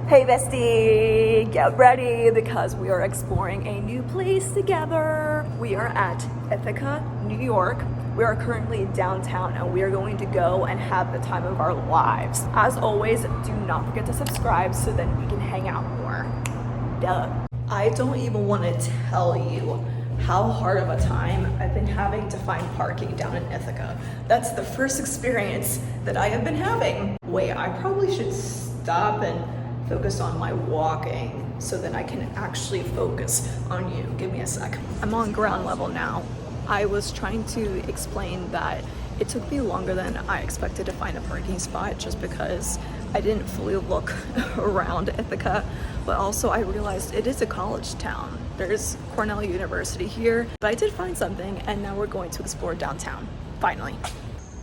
Hey bestie, get ready because we are exploring a new place together. We are at Ithaca, New York. We are currently downtown and we are going to go and have the time of our lives. As always, do not forget to subscribe so then we can hang out more. Duh. I don't even want to tell you how hard of a time I've been having to find parking down in Ithaca. That's the first experience that I have been having. Wait, I probably should stop and focus on my walking so then I can actually focus on you. Give me a sec. I'm on ground level now. I was trying to explain that it took me longer than I expected to find a parking spot just because I didn't fully look around Ithaca, but also I realized it is a college town. There's Cornell University here, but I did find something and now we're going to explore downtown, finally.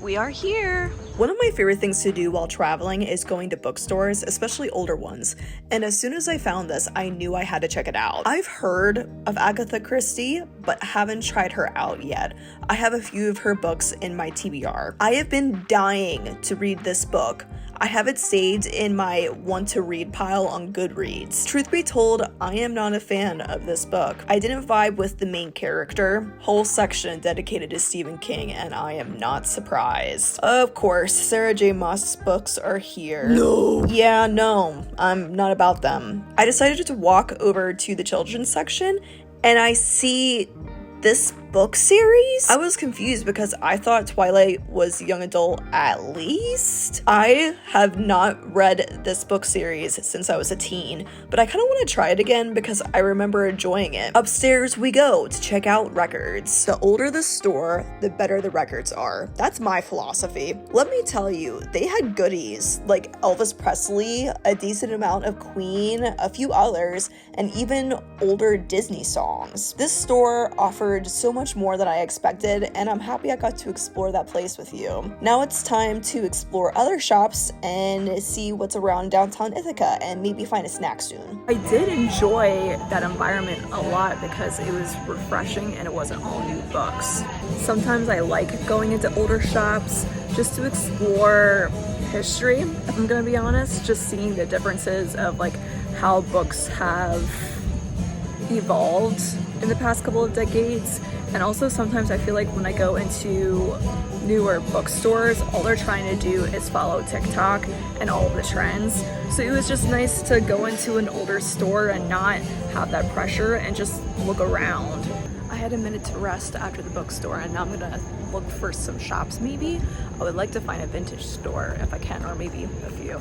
We are here. One of my favorite things to do while traveling is going to bookstores, especially older ones. And as soon as I found this, I knew I had to check it out. I've heard of Agatha Christie, but haven't tried her out yet. I have a few of her books in my TBR. I have been dying to read this book. I have it saved in my want to read pile on Goodreads. Truth be told, I am not a fan of this book. I didn't vibe with the main character. Whole section dedicated to Stephen King, and I am not surprised. Of course, Sarah J. Maas's books are here. No! Yeah, no, I'm not about them. I decided to walk over to the children's section, and I see this book series? I was confused because I thought Twilight was young adult at least. I have not read this book series since I was a teen, but I kind of want to try it again because I remember enjoying it. Upstairs we go to check out records. The older the store, the better the records are. That's my philosophy. Let me tell you, they had goodies like Elvis Presley, a decent amount of Queen, a few others, and even older Disney songs. This store offered so much more than I expected, and I'm happy I got to explore that place with you. Now it's time to explore other shops and see what's around downtown Ithaca and maybe find a snack soon. I did enjoy that environment a lot because it was refreshing and it wasn't all new books. Sometimes I like going into older shops just to explore history, if I'm gonna be honest, just seeing the differences of like how books have evolved in the past couple of decades. And also sometimes I feel like when I go into newer bookstores, all they're trying to do is follow TikTok and all of the trends. So it was just nice to go into an older store and not have that pressure and just look around. I had a minute to rest after the bookstore and now I'm gonna look for some shops maybe. I would like to find a vintage store if I can, or maybe a few.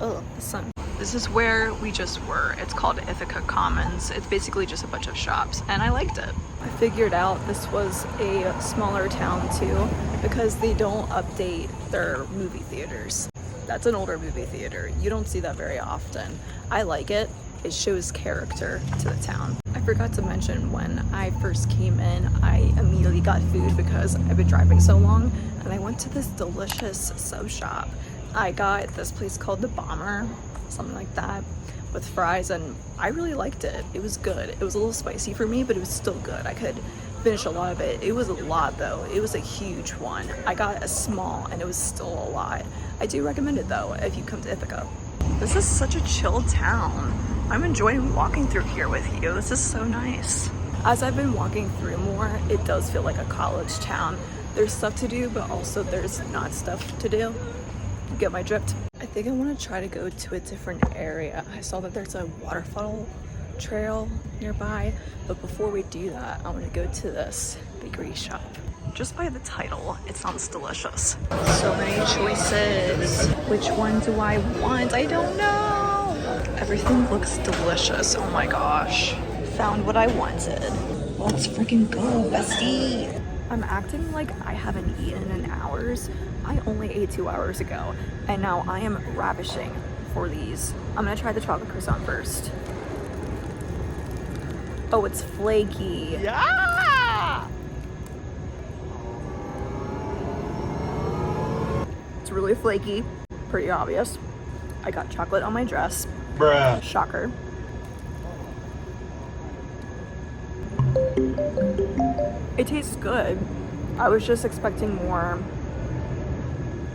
Oh, the sun. This is where we just were. It's called Ithaca Commons. It's basically just a bunch of shops, and I liked it. I figured out this was a smaller town too, because they don't update their movie theaters. That's an older movie theater. You don't see that very often. I like it. It shows character to the town. I forgot to mention when I first came in, I immediately got food because I've been driving so long, and I went to this delicious sub shop. I got this place called The Bomber, something like that, with fries, and I really liked it. It was good. It was a little spicy for me, but it was still good. I could finish a lot of it. It was a lot though. It was a huge one. I got a small and it was still a lot. I do recommend it though if you come to Ithaca. This is such a chill town. I'm enjoying walking through here with you. This is so nice. As I've been walking through more, it does feel like a college town. There's stuff to do, but also there's not stuff to do. You get my drift? I think I want to try to go to a different area. I saw that there's a waterfall trail nearby, but before we do that, I want to go to this bakery shop. Just by the title, it sounds delicious. So many choices. Which one do I want? I don't know. Everything looks delicious. Oh my gosh. Found what I wanted. Let's freaking go, bestie. I'm acting like I haven't eaten in hours. I only ate 2 hours ago, and now I am ravishing for these. I'm gonna try the chocolate croissant first. Oh, it's flaky. Yeah! It's really flaky, pretty obvious. I got chocolate on my dress. Bruh. Shocker. It tastes good. I was just expecting more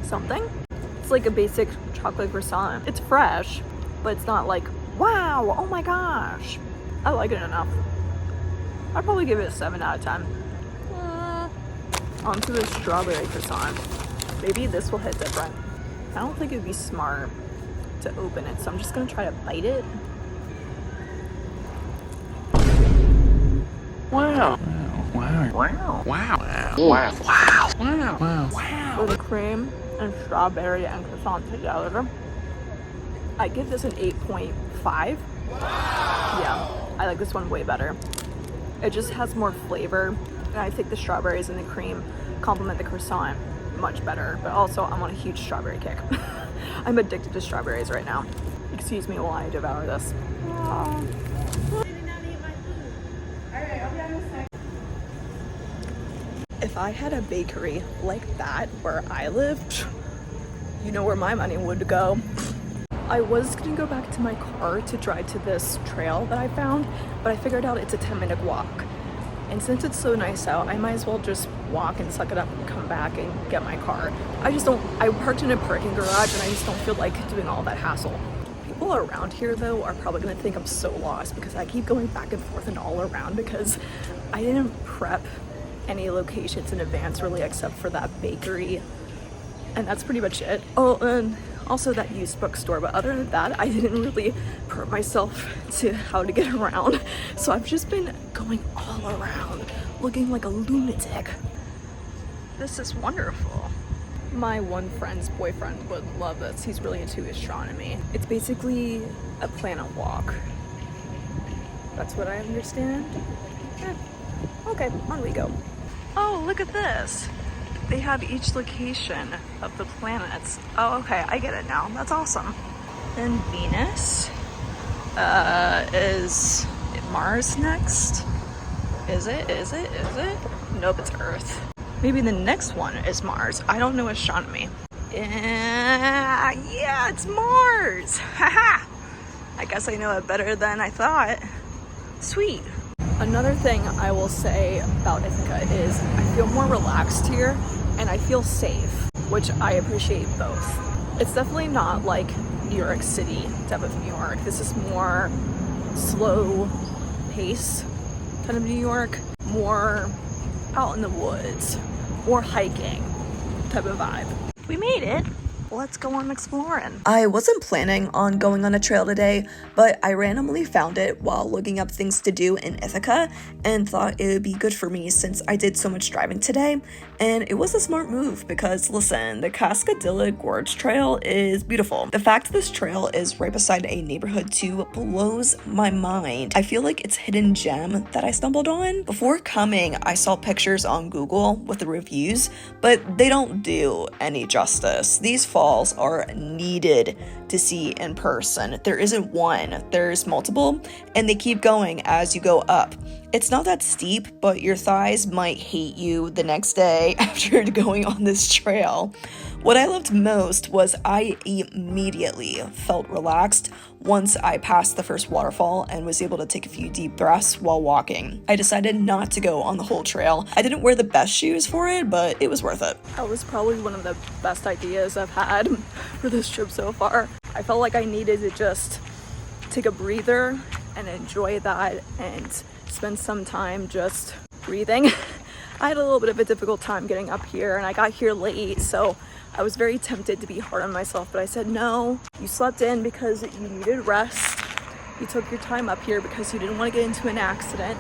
something. It's like a basic chocolate croissant. It's fresh. but it's not like, wow, oh my gosh. I like it enough. I'd probably give it a 7 out of 10. Onto the strawberry croissant. Maybe this will hit different. I don't think it'd be smart to open it, so I'm just gonna try to bite it. Wow. Wow. Wow. Wow. Wow. Wow. Wow. Wow. Wow. Wow. With the cream and strawberry and croissant together, I give this an 8.5. Wow. Yeah, I like this one way better. It just has more flavor, and I think the strawberries and the cream complement the croissant much better, but also I'm on a huge strawberry kick. I'm addicted to strawberries right now. Excuse me while I devour this. If I had a bakery like that where I lived, you know where my money would go. I was gonna go back to my car to drive to this trail that I found, but I figured out it's a 10-minute walk. And since it's so nice out, I might as well just walk and suck it up and come back and get my car. I parked in a parking garage and I just don't feel like doing all that hassle. People around here though are probably gonna think I'm so lost because I keep going back and forth and all around because I didn't prep any locations in advance really except for that bakery. And that's pretty much it. Oh, and also that used bookstore, but other than that, I didn't really prep myself to how to get around. So I've just been going all around, looking like a lunatic. This is wonderful. My one friend's boyfriend would love this. He's really into astronomy. It's basically a planet walk. That's what I understand. Okay, on we go. Oh, look at this. They have each location of the planets. Oh, okay, I get it now. That's awesome. Then Venus. Is Mars next? Is it? Nope, it's Earth. Maybe the next one is Mars. I don't know astronomy. Yeah, it's Mars. Haha. I guess I know it better than I thought. Sweet. Another thing I will say about Ithaca is I feel more relaxed here and I feel safe, which I appreciate both. It's definitely not like New York City type of New York. This is more slow pace kind of New York, more out in the woods, more hiking type of vibe. We made it. Let's go on exploring. I wasn't planning on going on a trail today, but I randomly found it while looking up things to do in Ithaca and thought it would be good for me since I did so much driving today. And it was a smart move because listen, the Cascadilla Gorge Trail is beautiful. The fact this trail is right beside a neighborhood too blows my mind. I feel like it's a hidden gem that I stumbled on. Before coming, I saw pictures on Google with the reviews, but they don't do any justice. These falls are needed to see in person. There isn't one, there's multiple, and they keep going as you go up. It's not that steep, but your thighs might hate you the next day after going on this trail. What I loved most was I immediately felt relaxed once I passed the first waterfall and was able to take a few deep breaths while walking. I decided not to go on the whole trail. I didn't wear the best shoes for it, but it was worth it. That was probably one of the best ideas I've had for this trip so far. I felt like I needed to just take a breather and enjoy that and spend some time just breathing. I had a little bit of a difficult time getting up here and I got here late, so I was very tempted to be hard on myself, but I said, no, you slept in because you needed rest. You took your time up here because you didn't want to get into an accident.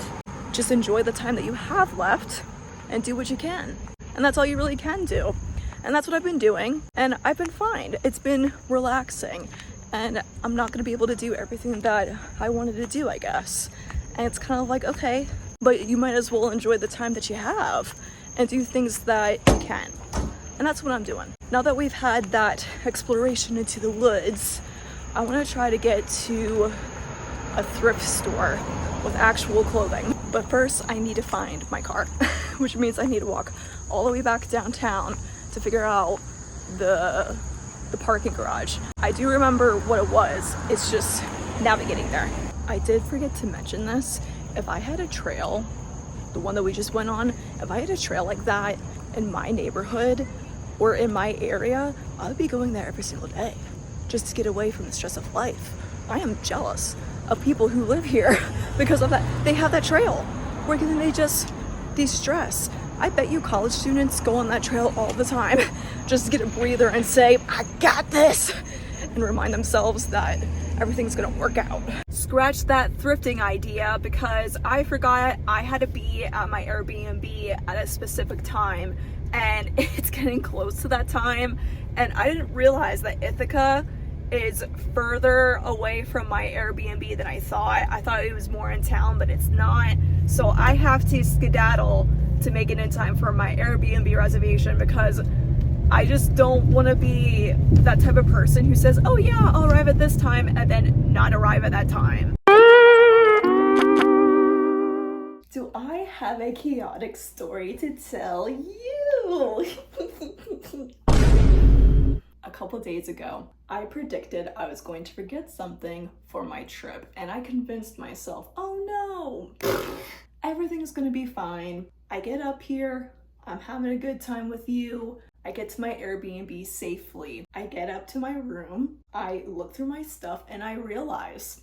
Just enjoy the time that you have left and do what you can. And that's all you really can do. And that's what I've been doing. And I've been fine. It's been relaxing. And I'm not going to be able to do everything that I wanted to do, I guess. And it's kind of like, okay, but you might as well enjoy the time that you have and do things that you can. And that's what I'm doing. Now that we've had that exploration into the woods, I want to try to get to a thrift store with actual clothing. But first, I need to find my car, which means I need to walk all the way back downtown to figure out the parking garage. I do remember what it was. It's just navigating there. I did forget to mention this. If I had a trail, the one that we just went on, if I had a trail like that in my neighborhood or in my area, I would be going there every single day just to get away from the stress of life. I am jealous of people who live here because of that. They have that trail. Where can they just de-stress? I bet you college students go on that trail all the time just to get a breather and say, I got this, and remind themselves that everything's gonna work out. Scratch that thrifting idea because I forgot I had to be at my Airbnb at a specific time, and it's getting close to that time, and I didn't realize that Ithaca is further away from my Airbnb than I thought. I thought it was more in town, but it's not. So I have to skedaddle to make it in time for my Airbnb reservation because I just don't want to be that type of person who says, oh yeah, I'll arrive at this time, and then not arrive at that time. Do I have a chaotic story to tell you? A couple days ago, I predicted I was going to forget something for my trip, and I convinced myself, oh no, everything's gonna be fine. I get up here, I'm having a good time with you. I get to my Airbnb safely. I get up to my room, I look through my stuff, and I realize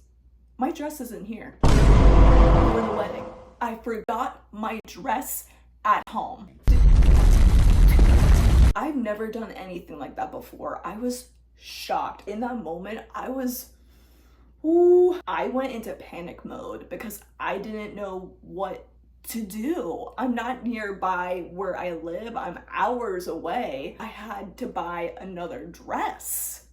my dress isn't here for the wedding. I forgot my dress at home. I've never done anything like that before. I was shocked. In that moment, I went into panic mode because I didn't know what to do. I'm not nearby where I live. I'm hours away. I had to buy another dress.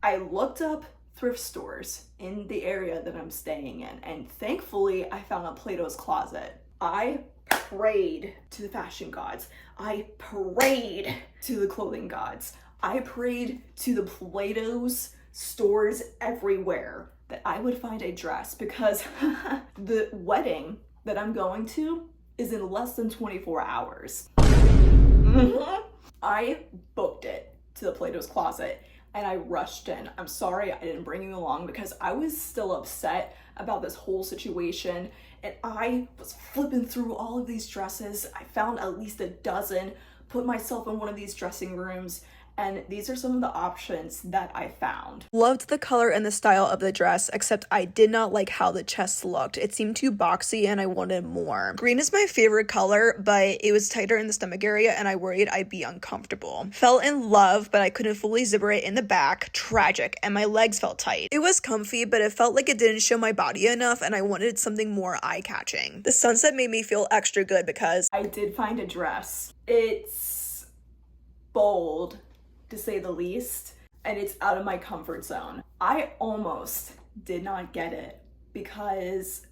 I looked up thrift stores in the area that I'm staying in, and thankfully I found a Plato's Closet. I prayed to the fashion gods. I prayed to the clothing gods. I prayed to the Plato's stores everywhere that I would find a dress because the wedding that I'm going to is in less than 24 hours. I booked it to the Plato's Closet and I rushed in. I'm sorry I didn't bring you along because I was still upset about this whole situation, and I was flipping through all of these dresses. I found at least a dozen, put myself in one of these dressing rooms, and these are some of the options that I found. Loved the color and the style of the dress, except I did not like how the chest looked. It seemed too boxy and I wanted more. Green is my favorite color, but it was tighter in the stomach area and I worried I'd be uncomfortable. Fell in love, but I couldn't fully zipper it in the back. Tragic, and my legs felt tight. It was comfy, but it felt like it didn't show my body enough and I wanted something more eye-catching. The sunset made me feel extra good because I did find a dress. It's bold, to say the least, and it's out of my comfort zone. I almost did not get it because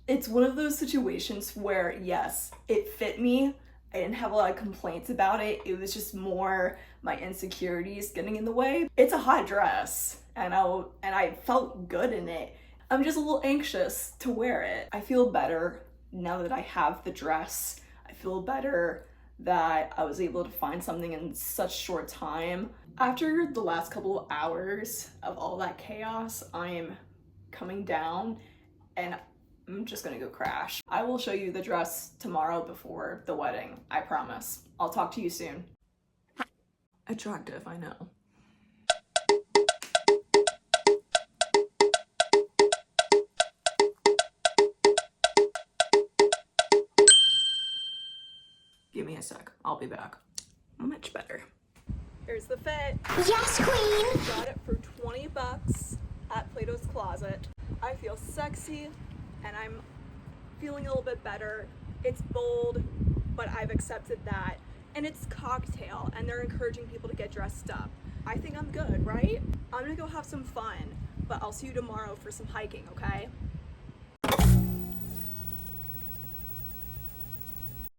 it's one of those situations where, yes, it fit me. I didn't have a lot of complaints about it. It was just more my insecurities getting in the way. It's a hot dress, and I felt good in it. I'm just a little anxious to wear it. I feel better now that I have the dress. I feel better that I was able to find something in such short time. After the last couple of hours of all that chaos, I am coming down and I'm just gonna go crash. I will show you the dress tomorrow before the wedding, I promise. I'll talk to you soon. Attractive, I know. Give me a sec, I'll be back. Much better. Here's the fit. Yes, queen! Got it for 20 bucks at Plato's Closet. I feel sexy and I'm feeling a little bit better. It's bold, but I've accepted that. And it's cocktail and they're encouraging people to get dressed up. I think I'm good, right? I'm gonna go have some fun, but I'll see you tomorrow for some hiking, okay?